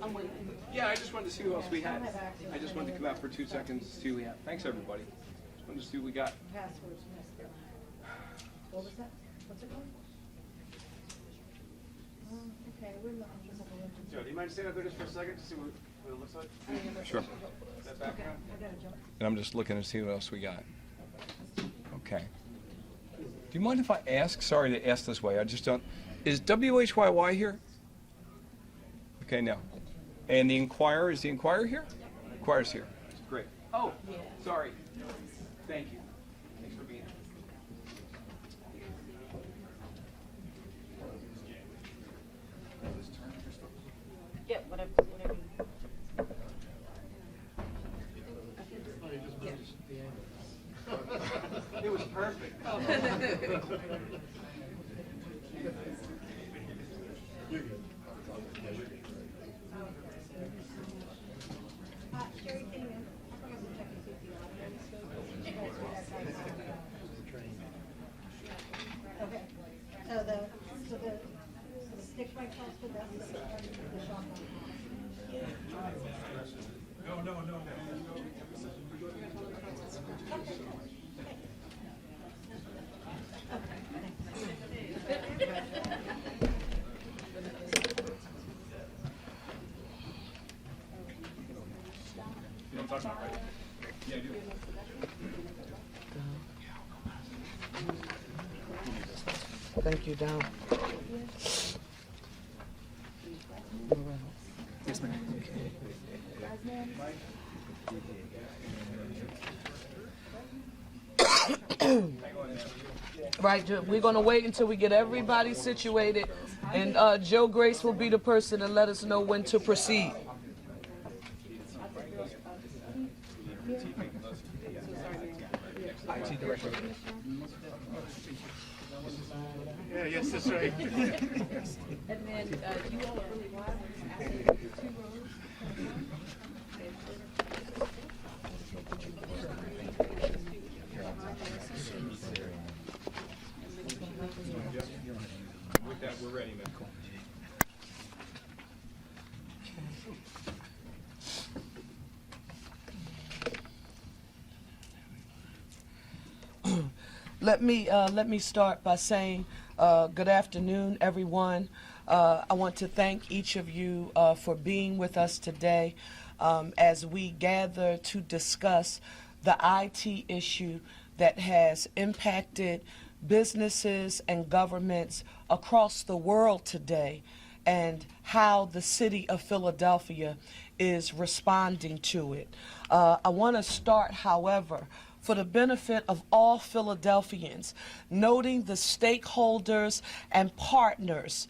I'm waiting. Yeah, I just wanted to see who else we had. I just wanted to come out for 2 seconds to see who we had. Thanks, everybody. Just wanted to see who we got. Passwords missed. What was that? What's it called? Okay, we're looking. Joe, do you mind staying up there just for a second to see what it looks like? Sure. That background? And I'm just looking to see what else we got. Okay. Do you mind if I ask? Sorry to ask this way. I just don't. Is WHYY here? Okay, no. And the Inquirer, is the Inquirer here? Inquirer's here. Great. Oh, sorry. Thank you. Thanks for being here. Yeah, whatever. It was perfect. Okay. So the stick by cluster, that's the shop. No. You know what I'm talking about, right? Yeah, I do. Thank you, Don. Yes, ma'am. Right, we're going to wait until we get everybody situated, and Joe Grace will be the person to let us know when to proceed. IT director. Yeah, yes, that's right. And then you all are really wise. With that, we're ready, man. Let me start by saying good afternoon, everyone. I want to thank each of you for being with us today as we gather to discuss the IT issue that has impacted businesses and governments across the world today, and how the city of Philadelphia is responding to it. I want to start, however, for the benefit of all Philadelphians, noting the stakeholders and partners,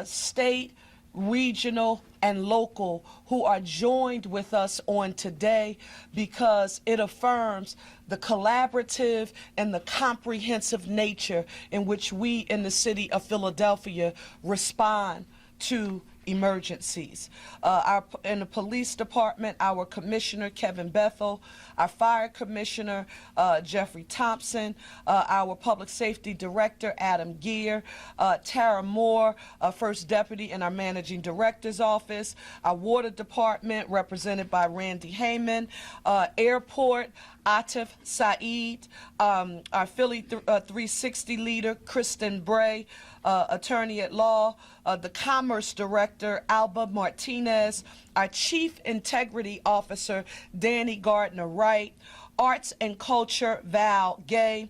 state, regional, and local, who are joined with us on today, because it affirms the collaborative and the comprehensive nature in which we in the city of Philadelphia respond to emergencies. In the police department, our commissioner, Kevin Bethel, our fire commissioner, Jeffrey Thompson, our public safety director, Adam Gear, Tara Moore, first deputy in our managing director's office, our water department, represented by Randy Heyman, airport, Atif Saeed, our Philly 360 leader, Kristen Bray, attorney at law, the commerce director, Alba Martinez, our chief integrity officer, Danny Gardner-Wright, arts and culture, Val Gay,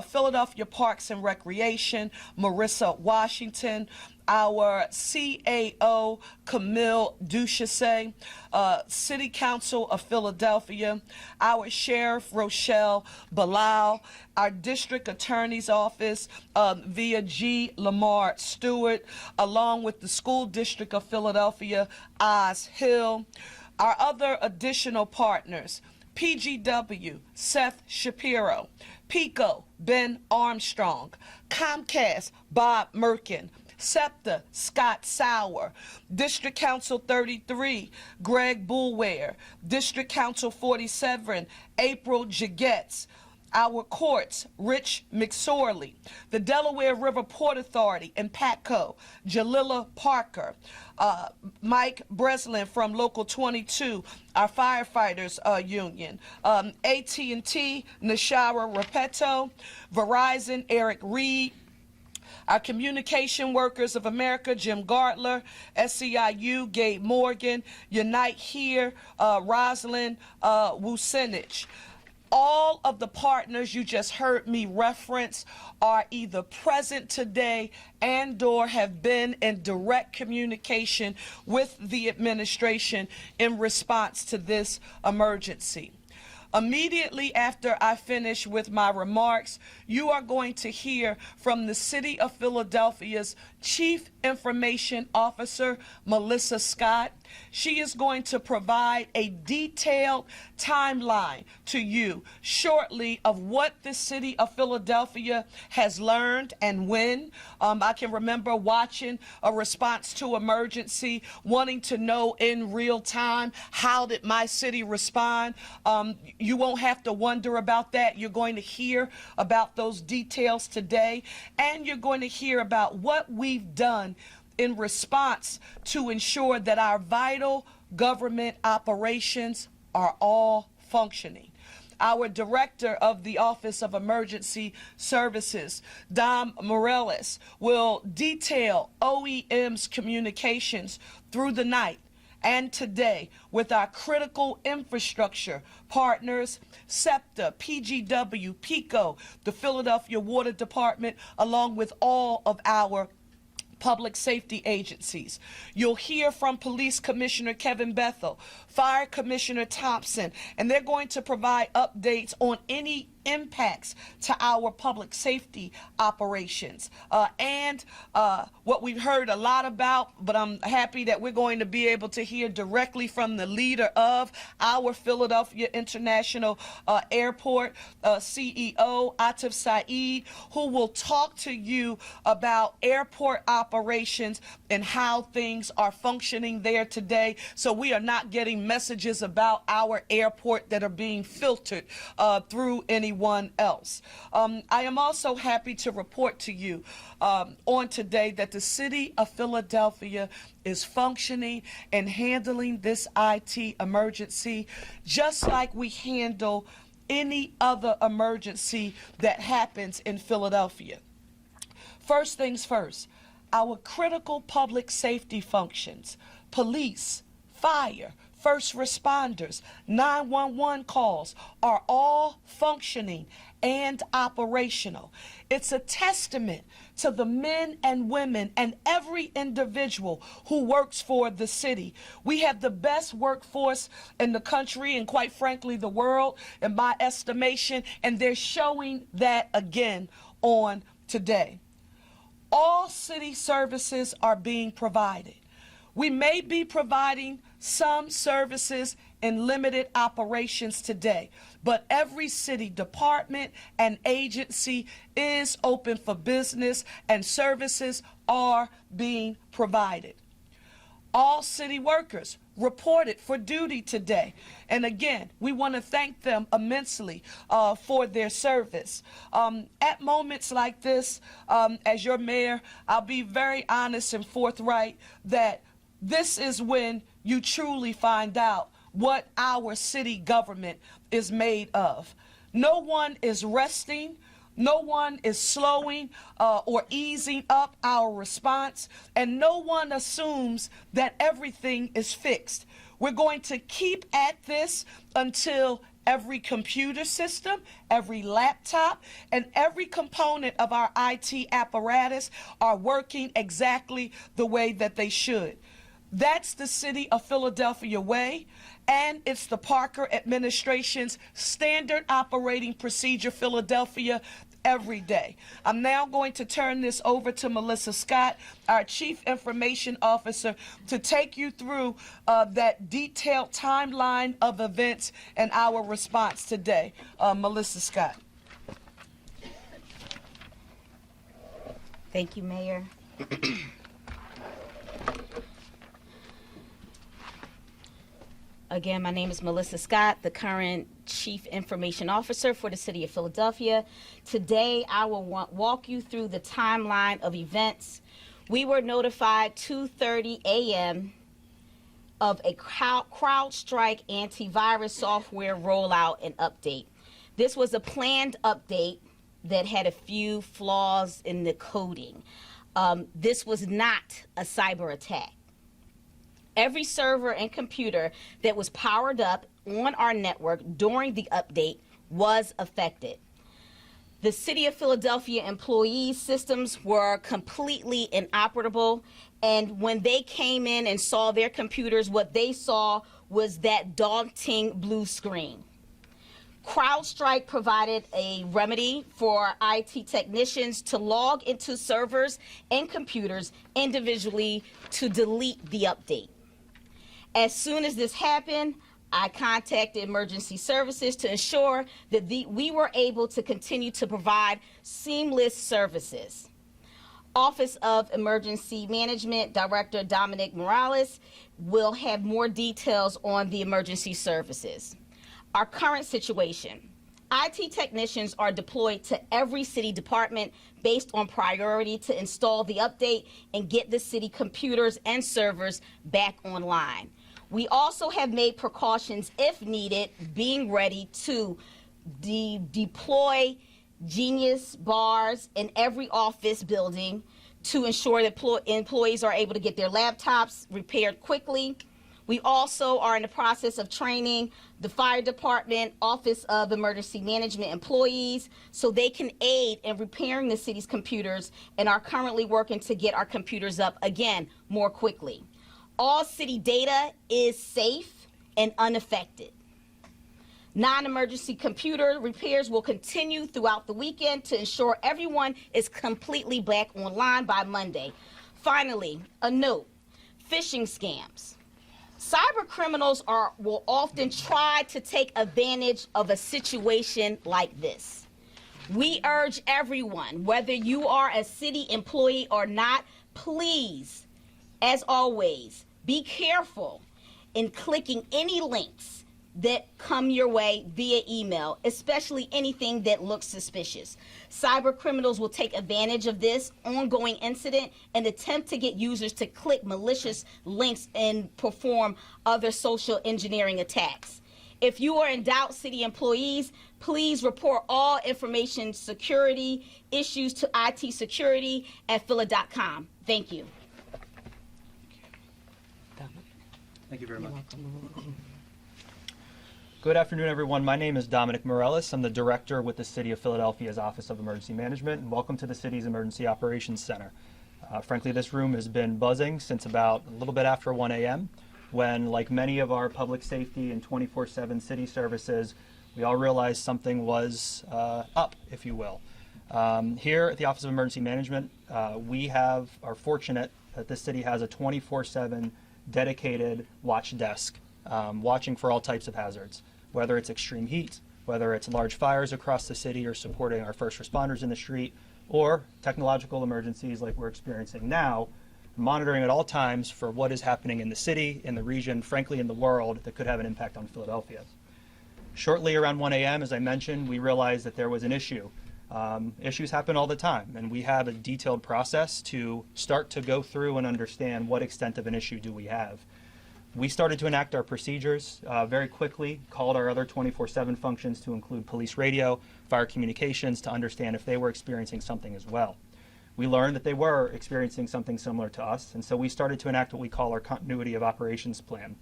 Philadelphia Parks and Recreation, Marissa Washington, our CAO, Camille Duchesset, City Council of Philadelphia, our Sheriff, Rochelle Bilal, our District Attorney's Office, via G. Lamar Stewart, along with the School District of Philadelphia, Oz Hill, our other additional partners, PGW, Seth Shapiro, PICO, Ben Armstrong, Comcast, Bob Merkin, SEPTA, Scott Sauer, District Council 33, Greg Boulware, District Council 47, April Jagetz, our courts, Rich McSorley, the Delaware River Port Authority and PATCO, Jalila Parker, Mike Breslin from Local 22, our firefighters union, AT&T, Nashara Repeto, Verizon, Eric Reed, our Communication Workers of America, Jim Gartler, SEIU, Gabe Morgan, Unite Here, Rosalind Wucinich. All of the partners you just heard me reference are either present today and/or have been in direct communication with the administration in response to this emergency. Immediately after I finish with my remarks, you are going to hear from the City of Philadelphia's Chief Information Officer, Melissa Scott. She is going to provide a detailed timeline to you shortly of what the City of Philadelphia has learned and when. I can remember watching a response to emergency, wanting to know in real time, how did my city respond? You won't have to wonder about that. You're going to hear about those details today, and you're going to hear about what we've done in response to ensure that our vital government operations are all functioning. Our Director of the Office of Emergency Services, Dom Morales, will detail OEM's communications through the night and today with our critical infrastructure partners, SEPTA, PGW, PICO, the Philadelphia Water Department, along with all of our public safety agencies. You'll hear from Police Commissioner Kevin Bethel, Fire Commissioner Thompson, and they're going to provide updates on any impacts to our public safety operations and what we've heard a lot about, but I'm happy that we're going to be able to hear directly from the leader of our Philadelphia International Airport, CEO Atif Saeed, who will talk to you about airport operations and how things are functioning there today, so we are not getting messages about our airport that are being filtered through anyone else. I am also happy to report to you on today that the City of Philadelphia is functioning and handling this IT emergency just like we handle any other emergency that happens in Philadelphia. First things first, our critical public safety functions, police, fire, first responders, 911 calls are all functioning and operational. It's a testament to the men and women and every individual who works for the city. We have the best workforce in the country and, quite frankly, the world, in my estimation, and they're showing that again on today. All city services are being provided. We may be providing some services in limited operations today, but every city department and agency is open for business and services are being provided. All city workers reported for duty today. And again, we want to thank them immensely for their service. At moments like this, as your mayor, I'll be very honest and forthright that this is when you truly find out what our city government is made of. No one is resting. No one is slowing or easing up our response, and no one assumes that everything is fixed. We're going to keep at this until every computer system, every laptop, and every component of our IT apparatus are working exactly the way that they should. That's the City of Philadelphia way, and it's the Parker administration's standard operating procedure, Philadelphia, every day. I'm now going to turn this over to Melissa Scott, our Chief Information Officer, to take you through that detailed timeline of events and our response today. Melissa Scott. Thank you, Mayor. Again, my name is Melissa Scott, the current Chief Information Officer for the City of Philadelphia. Today, I will walk you through the timeline of events. We were notified 2:30 a.m. of a CrowdStrike antivirus software rollout and update. This was a planned update that had a few flaws in the coding. This was not a cyber attack. Every server and computer that was powered up on our network during the update was affected. The City of Philadelphia employees' systems were completely inoperable, and when they came in and saw their computers, what they saw was that daunting blue screen. CrowdStrike provided a remedy for IT technicians to log into servers and computers individually to delete the update. As soon as this happened, I contacted emergency services to ensure that we were able to continue to provide seamless services. Office of Emergency Management Director Dominic Morales will have more details on the emergency services. Our current situation. IT technicians are deployed to every city department based on priority to install the update and get the city computers and servers back online. We also have made precautions, if needed, being ready to deploy Genius bars in every office building to ensure that employees are able to get their laptops repaired quickly. We also are in the process of training the fire department, Office of Emergency Management employees so they can aid in repairing the city's computers, and are currently working to get our computers up again more quickly. All city data is safe and unaffected. Non-emergency computer repairs will continue throughout the weekend to ensure everyone is completely back online by Monday. Finally, a note, phishing scams. Cyber criminals will often try to take advantage of a situation like this. We urge everyone, whether you are a city employee or not, please, as always, be careful in clicking any links that come your way via email, especially anything that looks suspicious. Cyber criminals will take advantage of this ongoing incident and attempt to get users to click malicious links and perform other social engineering attacks. If you are in doubt, city employees, please report all information security issues to itsecurity@phila.com. Thank you. Thank you very much. Good afternoon, everyone. My name is Dominic Morales. I'm the director with the City of Philadelphia's Office of Emergency Management, and welcome to the city's Emergency Operations Center. Frankly, this room has been buzzing since about a little bit after 1 a.m. when, like many of our public safety and 24/7 city services, we all realized something was up, if you will. Here at the Office of Emergency Management, we are fortunate that this city has a 24/7 dedicated watch desk, watching for all types of hazards, whether it's extreme heat, whether it's large fires across the city or supporting our first responders in the street, or technological emergencies like we're experiencing now, monitoring at all times for what is happening in the city, in the region, frankly in the world, that could have an impact on Philadelphia. Shortly around 1 a.m., as I mentioned, we realized that there was an issue. Issues happen all the time, and we have a detailed process to start to go through and understand what extent of an issue do we have. We started to enact our procedures very quickly, called our other 24/7 functions to include police radio, fire communications, to understand if they were experiencing something as well. We learned that they were experiencing something similar to us, and so we started to enact what we call our continuity of operations plan.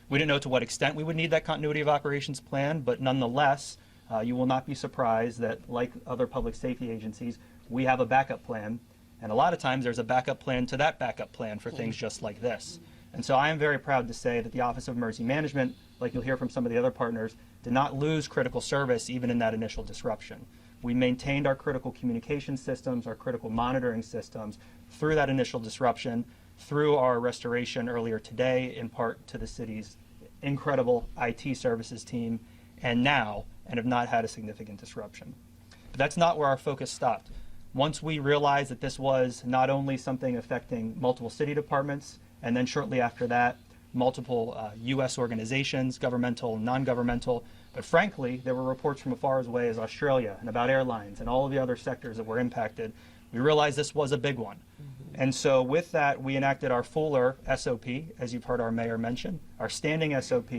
We didn't know to what extent we would need that continuity of operations plan, but nonetheless, you will not be surprised that, like other public safety agencies, we have a backup plan, and a lot of times there's a backup plan to that backup plan for things just like this. And so I am very proud to say that the Office of Emergency Management, like you'll hear from some of the other partners, did not lose critical service even in that initial disruption. We maintained our critical communication systems, our critical monitoring systems through that initial disruption, through our restoration earlier today, in part to the city's incredible IT services team, and now, and have not had a significant disruption. But that's not where our focus stopped. Once we realized that this was not only something affecting multiple city departments, and then shortly after that, multiple U.S. organizations, governmental, non-governmental, but frankly, there were reports from as far away as Australia and about airlines and all of the other sectors that were impacted. We realized this was a big one. And so with that, we enacted our fuller SOP, as you've heard our mayor mention, our standing SOP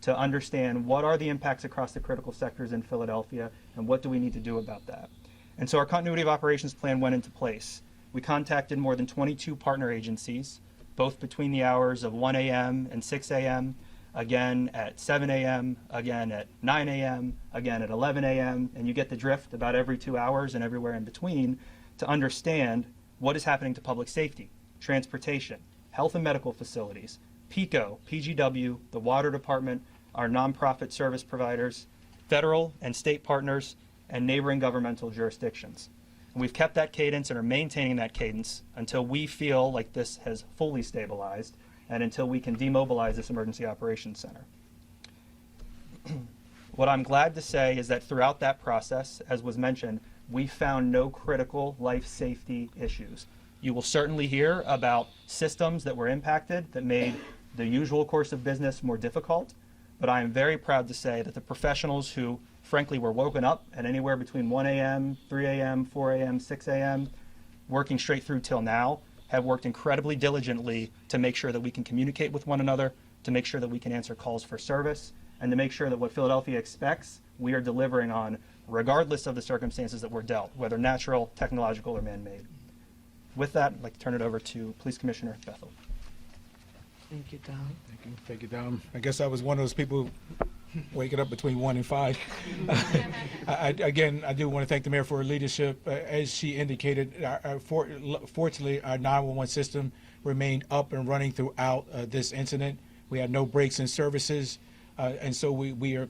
to understand what are the impacts across the critical sectors in Philadelphia and what do we need to do about that. And so our continuity of operations plan went into place. We contacted more than 22 partner agencies, both between the hours of 1 a.m. and 6 a.m., again at 7 a.m., again at 9 a.m., again at 11 a.m., and you get the drift about every 2 hours and everywhere in between to understand what is happening to public safety, transportation, health and medical facilities, PICO, PGW, the water department, our nonprofit service providers, federal and state partners, and neighboring governmental jurisdictions. And we've kept that cadence and are maintaining that cadence until we feel like this has fully stabilized and until we can demobilize this emergency operations center. What I'm glad to say is that throughout that process, as was mentioned, we found no critical life safety issues. You will certainly hear about systems that were impacted that made the usual course of business more difficult, but I am very proud to say that the professionals who frankly were woken up at anywhere between 1 a.m., 3 a.m., 4 a.m., 6 a.m., working straight through till now, have worked incredibly diligently to make sure that we can communicate with one another, to make sure that we can answer calls for service, and to make sure that what Philadelphia expects, we are delivering on regardless of the circumstances that we're dealt, whether natural, technological, or man-made. With that, I'd like to turn it over to Police Commissioner Bethel. Thank you, Dom. Thank you, Dom. I guess I was one of those people waking up between 1 and 5. Again, I do want to thank the mayor for her leadership. As she indicated, fortunately, our 911 system remained up and running throughout this incident. We had no breaks in services. And so we are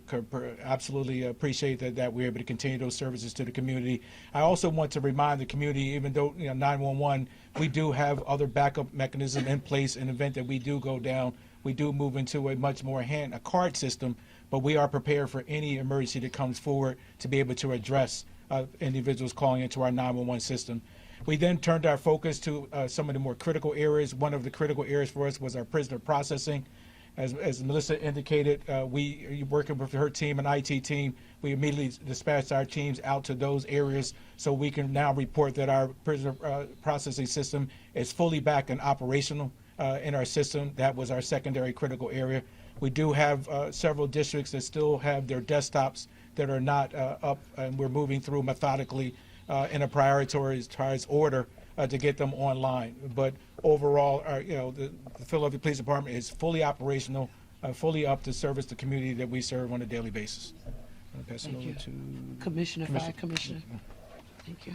absolutely appreciate that we're able to continue those services to the community. I also want to remind the community, even though 911, we do have other backup mechanism in place in the event that we do go down. We do move into a much more a card system, but we are prepared for any emergency that comes forward to be able to address individuals calling into our 911 system. We then turned our focus to some of the more critical areas. One of the critical areas for us was our prisoner processing. As Melissa indicated, we working with her team and IT team, we immediately dispatched our teams out to those areas so we can now report that our prisoner processing system is fully back and operational in our system. That was our secondary critical area. We do have several districts that still have their desktops that are not up, and we're moving through methodically in a prioritized order to get them online. But overall, the Philadelphia Police Department is fully operational, fully up to service the community that we serve on a daily basis. I'll pass it over to Commissioner, Fire Commissioner. Thank you.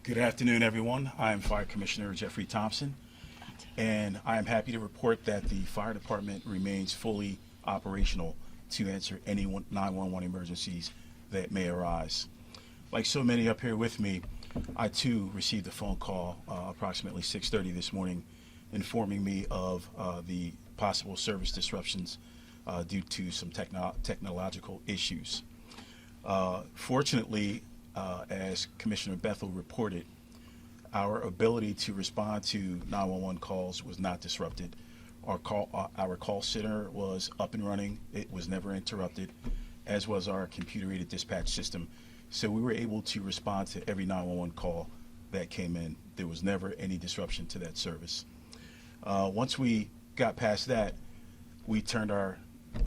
Good afternoon, everyone. I am Fire Commissioner Jeffrey Thompson, and I am happy to report that the fire department remains fully operational to answer any 911 emergencies that may arise. Like so many up here with me, I too received a phone call approximately 6:30 this morning informing me of the possible service disruptions due to some technological issues. Fortunately, as Commissioner Bethel reported, our ability to respond to 911 calls was not disrupted. Our call center was up and running. It was never interrupted, as was our computer-aided dispatch system. So we were able to respond to every 911 call that came in. There was never any disruption to that service. Once we got past that, we turned our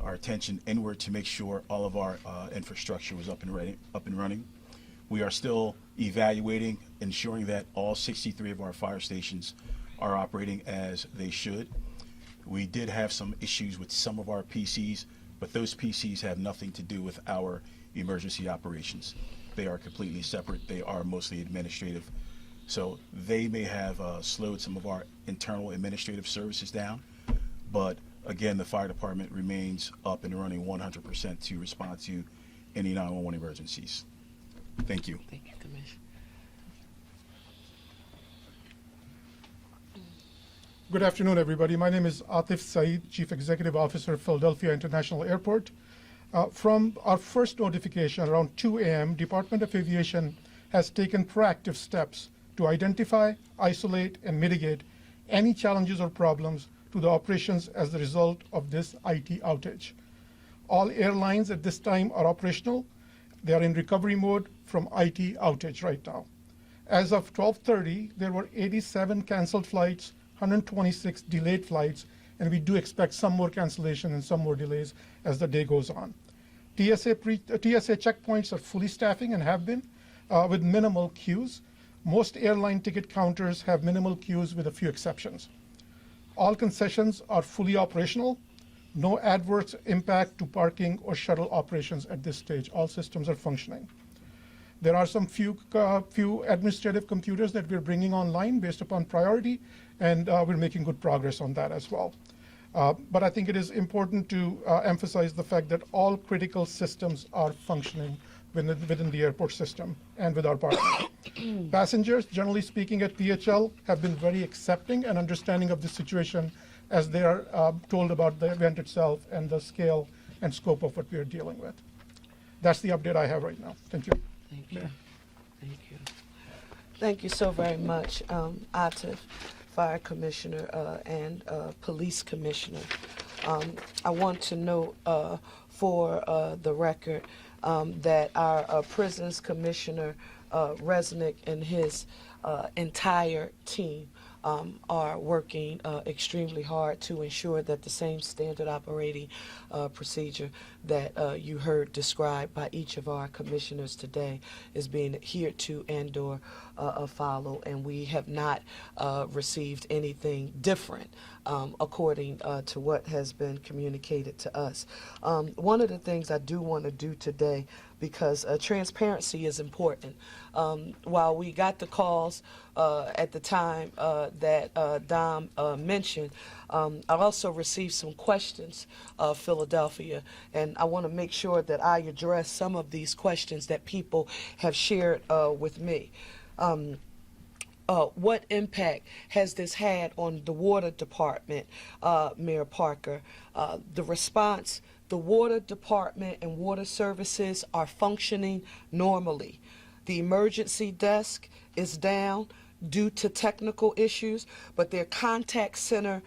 attention inward to make sure all of our infrastructure was up and running. We are still evaluating, ensuring that all 63 of our fire stations are operating as they should. We did have some issues with some of our PCs, but those PCs have nothing to do with our emergency operations. They are completely separate. They are mostly administrative. So they may have slowed some of our internal administrative services down, but again, the fire department remains up and running 100% to respond to any 911 emergencies. Thank you. Thank you, Commissioner. Good afternoon, everybody. My name is Atif Saeed, Chief Executive Officer, Philadelphia International Airport. From our first notification around 2 a.m., Department of Aviation has taken proactive steps to identify, isolate, and mitigate any challenges or problems to the operations as a result of this IT outage. All airlines at this time are operational. They are in recovery mode from IT outage right now. As of 12:30, there were 87 canceled flights, 126 delayed flights, and we do expect some more cancellation and some more delays as the day goes on. TSA checkpoints are fully staffing and have been with minimal queues. Most airline ticket counters have minimal queues with a few exceptions. All concessions are fully operational. No adverse impact to parking or shuttle operations at this stage. All systems are functioning. There are some few administrative computers that we're bringing online based upon priority, and we're making good progress on that as well. But I think it is important to emphasize the fact that all critical systems are functioning within the airport system and with our partners. Passengers, generally speaking, at PHL have been very accepting and understanding of the situation as they are told about the event itself and the scale and scope of what we are dealing with. That's the update I have right now. Thank you. Thank you. Thank you. Thank you so very much, Atif, Fire Commissioner and Police Commissioner. I want to note for the record that our Prisons Commissioner, Resnick, and his entire team are working extremely hard to ensure that the same standard operating procedure that you heard described by each of our commissioners today is being adhered to and/or followed, and we have not received anything different according to what has been communicated to us. One of the things I do want to do today, because transparency is important. While we got the calls at the time that Dom mentioned, I also received some questions of Philadelphia, and I want to make sure that I address some of these questions that people have shared with me. What impact has this had on the water department, Mayor Parker? The response: the water department and water services are functioning normally. The emergency desk is down due to technical issues, but their contact center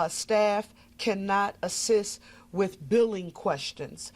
staff cannot assist with billing questions.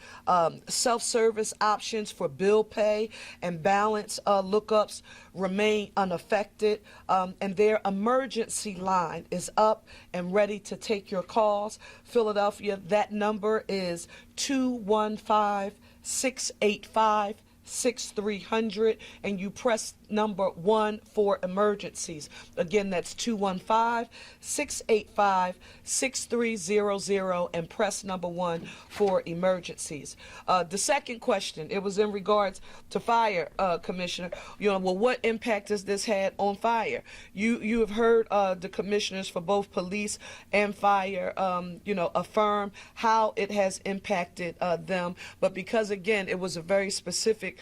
Self-service options for bill pay and balance lookups remain unaffected, and their emergency line is up and ready to take your calls. Philadelphia, that number is 215-685-6300, and you press number 1 for emergencies. Again, that's 215-685-6300 and press number 1 for emergencies. The second question, it was in regards to fire, Commissioner. Well, what impact has this had on fire? You have heard the commissioners for both police and fire, affirm how it has impacted them. But because, again, it was a very specific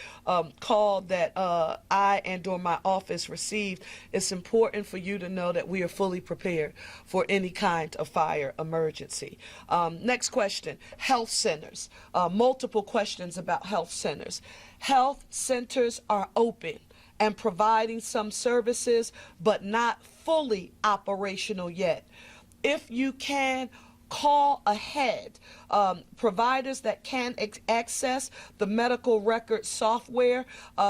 call that I and or my office received, it's important for you to know that we are fully prepared for any kind of fire emergency. Next question, health centers. Multiple questions about health centers. Health centers are open and providing some services, but not fully operational yet. If you can, call ahead. Providers that can access the medical record software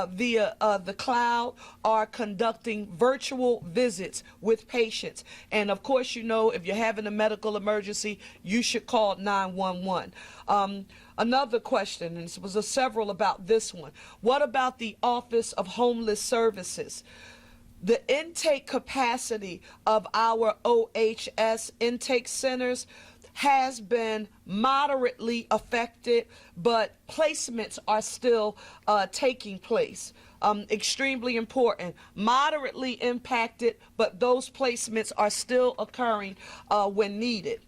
via the cloud are conducting virtual visits with patients. And of course, if you're having a medical emergency, you should call 911. Another question, and there was several about this one. What about the Office of Homeless Services? The intake capacity of our OHS intake centers has been moderately affected, but placements are still taking place. Extremely important. Moderately impacted, but those placements are still occurring when needed.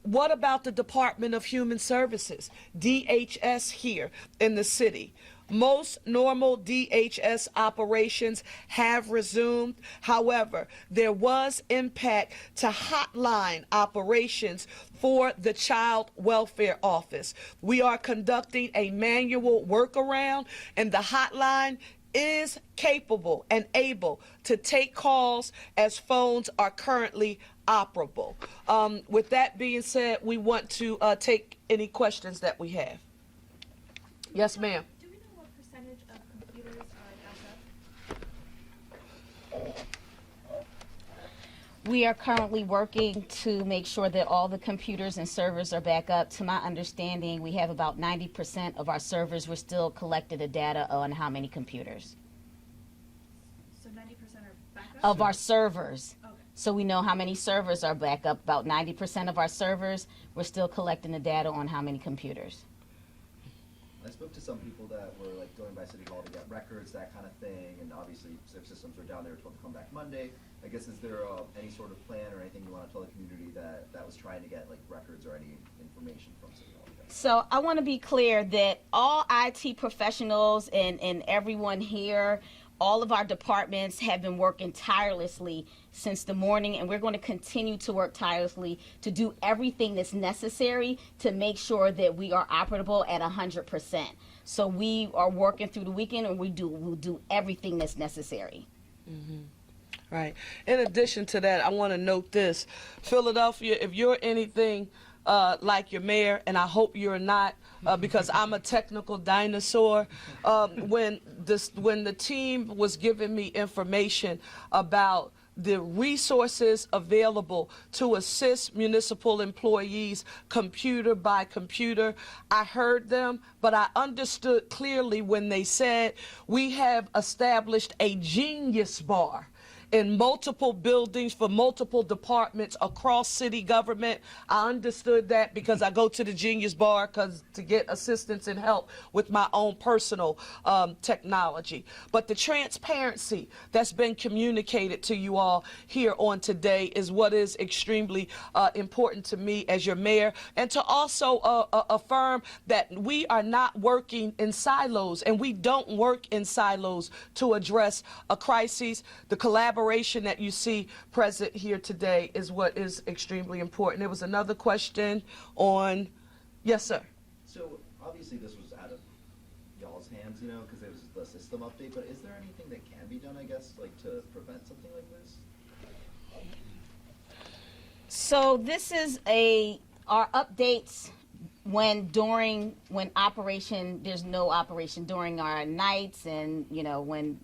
What about the Department of Human Services, DHS here in the city? Most normal DHS operations have resumed. However, there was impact to hotline operations for the Child Welfare Office. We are conducting a manual workaround, and the hotline is capable and able to take calls as phones are currently operable. With that being said, we want to take any questions that we have. Yes, ma'am. Do we know what percentage of computers are backed up? We are currently working to make sure that all the computers and servers are back up. To my understanding, we have about 90% of our servers. We're still collecting the data on how many computers. So 90% are backed up? Of our servers. Okay. So we know how many servers are back up. About 90% of our servers. We're still collecting the data on how many computers. I spoke to some people that were like going by City Hall to get records, that kind of thing, and obviously if systems were down, they were told to come back Monday. I guess is there any sort of plan or anything you want to tell the community that was trying to get like records or any information from City Hall? So I want to be clear that all IT professionals and everyone here, all of our departments have been working tirelessly since the morning, and we're going to continue to work tirelessly to do everything that's necessary to make sure that we are operable at 100%. So we are working through the weekend, and we'll do everything that's necessary. Right. In addition to that, I want to note this. Philadelphia, if you're anything like your mayor, and I hope you're not, because I'm a technical dinosaur, when the team was giving me information about the resources available to assist municipal employees computer by computer, I heard them, but I understood clearly when they said we have established a genius bar in multiple buildings for multiple departments across city government. I understood that because I go to the Genius Bar to get assistance and help with my own personal technology. But the transparency that's been communicated to you all here on today is what is extremely important to me as your mayor, and to also affirm that we are not working in silos, and we don't work in silos to address a crisis. The collaboration that you see present here today is what is extremely important. There was another question on, yes, sir. So obviously this was out of y'all's hands, you know, because it was the system update, but is there anything that can be done, I guess, like to prevent something like this? So this is our updates when there's no operation during our nights, and when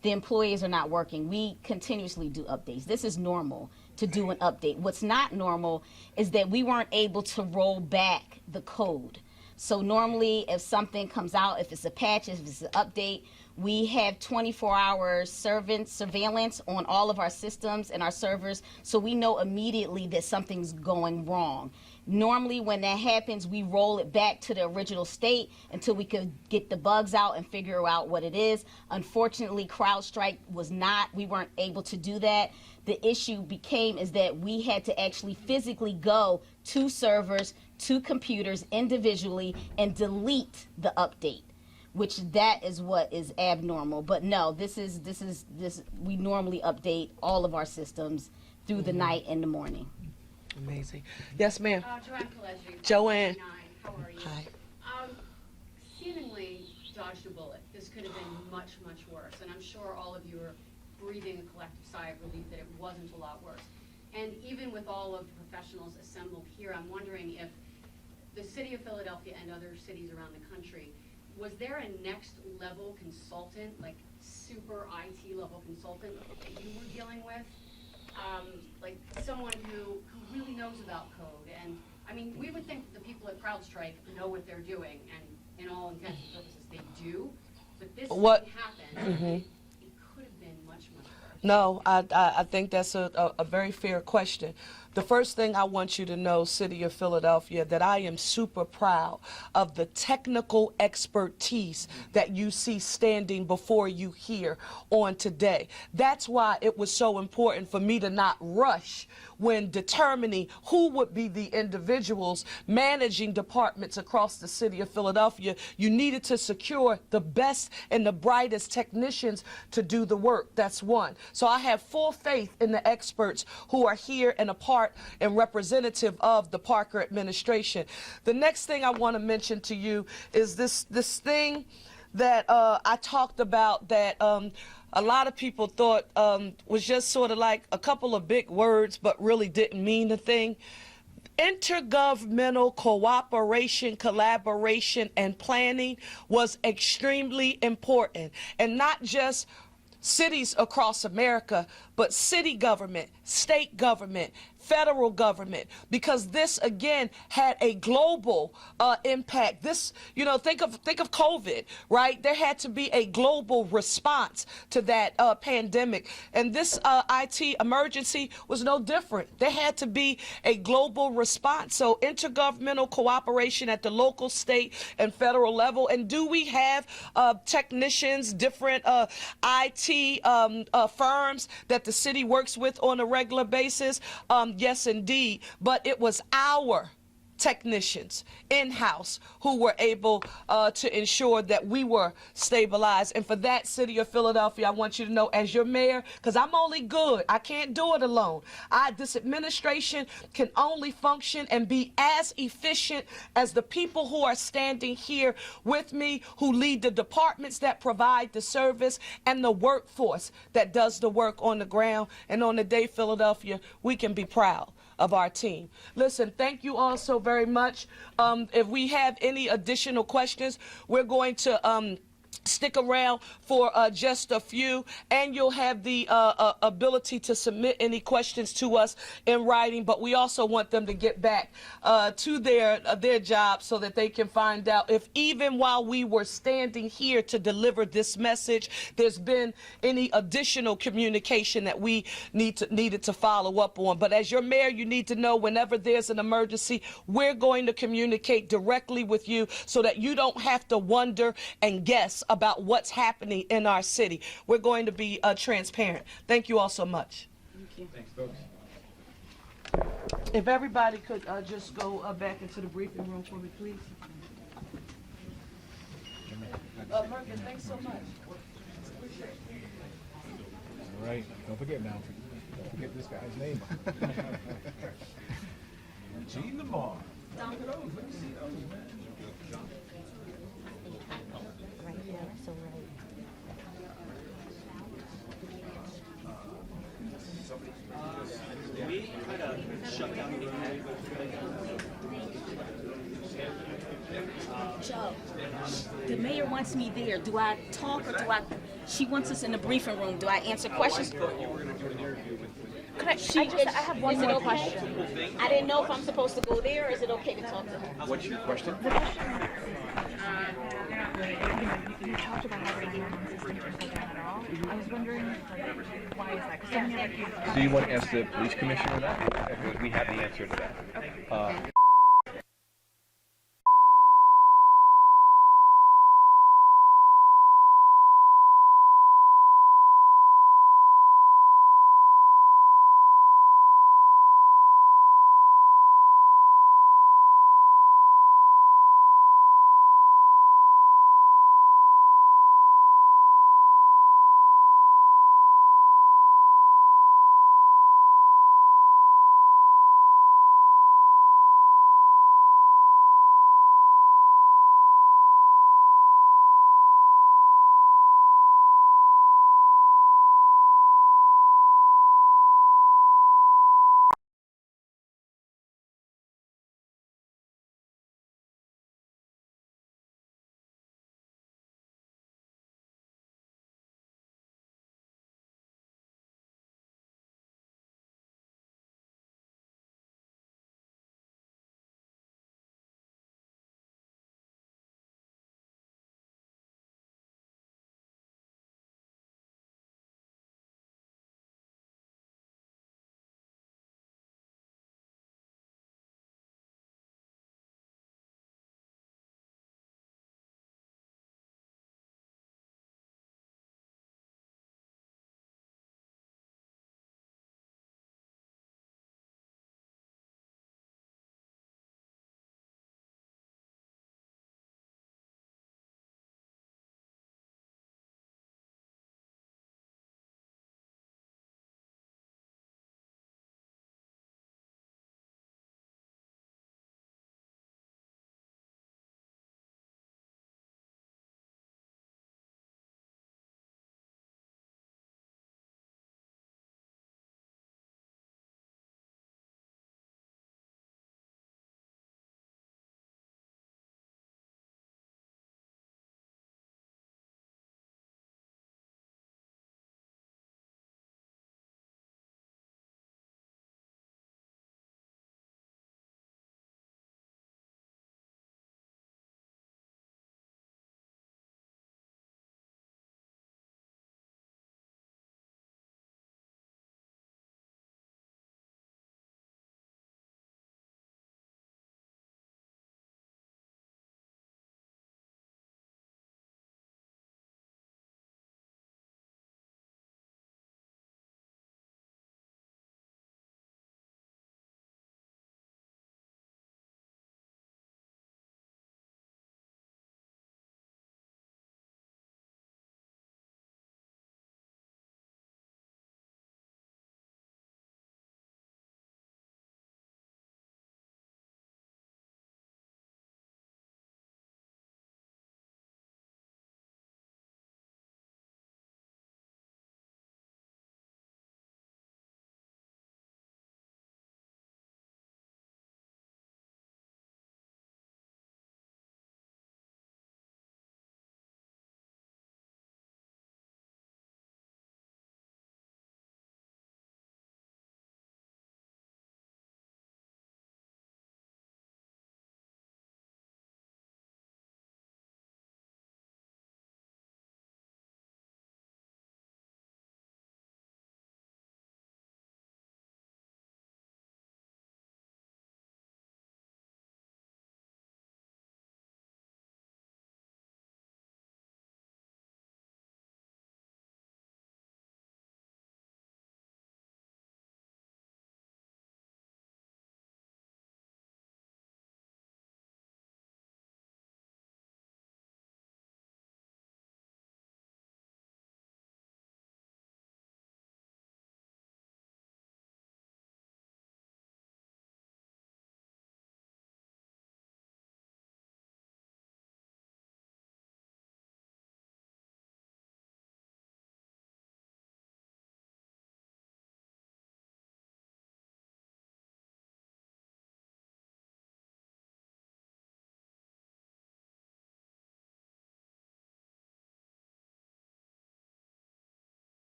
the employees are not working. We continuously do updates. This is normal to do an update. What's not normal is that we weren't able to roll back the code. So normally if something comes out, if it's a patch, if it's an update, we have 24-hour surveillance on all of our systems and our servers, so we know immediately that something's going wrong. Normally when that happens, we roll it back to the original state until we could get the bugs out and figure out what it is. Unfortunately, CrowdStrike we weren't able to do that. The issue is that we had to actually physically go to servers, to computers individually and delete the update, which that is what is abnormal. But no, we normally update all of our systems through the night and the morning. Amazing. Yes, ma'am. Joanne Pileggi. Joanne. How are you? Hi. Seemingly dodged a bullet. This could have been much, much worse. And I'm sure all of you are breathing a collective sigh of relief that it wasn't a lot worse. And even with all of the professionals assembled here, I'm wondering if the city of Philadelphia and other cities around the country, was there a next level consultant, like super IT level consultant that you were dealing with? Like someone who really knows about code. And I mean, we would think that the people at CrowdStrike know what they're doing, and in all intents and purposes they do, but this didn't happen. Mm-hmm. It could have been much, much worse. No, I think that's a very fair question. The first thing I want you to know, City of Philadelphia, that I am super proud of the technical expertise that you see standing before you here on today. That's why it was so important for me to not rush when determining who would be the individuals managing departments across the city of Philadelphia. You needed to secure the best and the brightest technicians to do the work. That's one. So I have full faith in the experts who are here and a part and representative of the Parker administration. The next thing I want to mention to you is this thing that I talked about, that a lot of people thought was just sort of like a couple of big words, but really didn't mean a thing. Intergovernmental cooperation, collaboration, and planning was extremely important, and not just cities across America, but city government, state government, federal government, because this again had a global impact. This, you know, think of COVID, right? There had to be a global response to that pandemic, and this IT emergency was no different. There had to be a global response. So intergovernmental cooperation at the local, state, and federal level. And do we have technicians, different IT firms that the city works with on a regular basis? Yes, indeed. But it was our technicians in-house who were able to ensure that we were stabilized. And for that, City of Philadelphia, I want you to know, as your mayor, because I'm only good, I can't do it alone. This administration can only function and be as efficient as the people who are standing here with me, who lead the departments that provide the service, and the workforce that does the work on the ground. And on the day, Philadelphia, we can be proud of our team. Listen, thank you all so very much. If we have any additional questions, we're going to stick around for just a few, and you'll have the ability to submit any questions to us in writing, but we also want them to get back to their job so that they can find out if even while we were standing here to deliver this message, there's been any additional communication that we needed to follow up on. But as your mayor, you need to know whenever there's an emergency, we're going to communicate directly with you so that you don't have to wonder and guess about what's happening in our city. We're going to be transparent. Thank you all so much. Thank you. Thanks, folks. If everybody could just go back into the briefing room for me, please. Merkin, thanks so much. All right, don't forget now. Don't forget this guy's name. Gene Lamar. Look at those. Let me see those, man. Joe, the mayor wants me there. Do I talk or do I? She wants us in the briefing room. Do I answer questions? I have one more question. I didn't know if I'm supposed to go there or is it okay to talk to her? What's your question? You talked about how the 911 system didn't go down at all. I was wondering, why is that? Because Do you want to ask the police commissioner that? Because we have the answer to that.